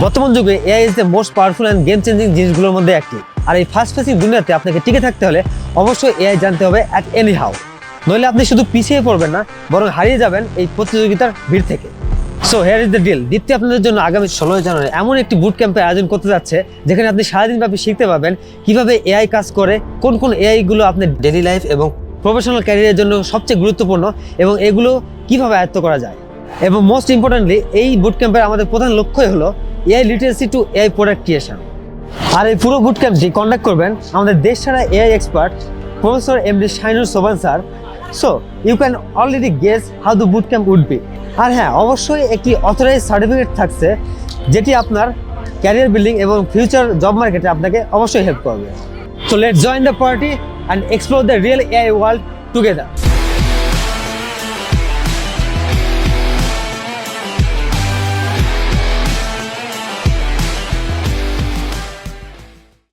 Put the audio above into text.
বর্তমান যুগে AI is the most powerful and game changing জিনিসগুলোর মধ্যে একটি। আর এই ফাস্ট ফেসিং দুনিয়াতে আপনাকে টিকে থাকতে হলে অবশ্যই এআই জানতে হবে অ্যাট এনি হাউ, নইলে আপনি শুধু পিছিয়ে পড়বেন না, বরং হারিয়ে যাবেন এই প্রতিযোগিতার ভিড় থেকে। So here is the deal. Deepti আপনাদের জন্য আগামী 16 জানুয়ারি এমন একটি বুট ক্যাম্পের আয়োজন করতে যাচ্ছে, যেখানে আপনি সারাদিন ব্যাপী শিখতে পারবেন কিভাবে এআই কাজ করে, কোন কোন এআই গুলো আপনার ডেইলি লাইফ এবং প্রফেশনাল ক্যারিয়ারের জন্য সবচেয়ে গুরুত্বপূর্ণ এবং এগুলো কিভাবে আয়ত্ত করা যায়। এবং মোস্ট ইম্পর্টেন্টলি এই বুট ক্যাম্পের আমাদের প্রধান লক্ষ্যই হলো AI literacy to AI product creation. আর এই পুরো বুট ক্যাম্পটি কন্ডাক্ট করবেন আমাদের দেশ ছাড়া AI expert professor MD Shahinur Soban sir. So you can already guess how the boot camp would be. আর হ্যাঁ, অবশ্যই একটি অথরাইজ সার্টিফিকেট থাকছে, যেটি আপনার ক্যারিয়ার বিল্ডিং এবং ফিউচার জব মার্কেটে আপনাকে অবশ্যই হেল্প করবে। So let's join the party and explore the real AI world together.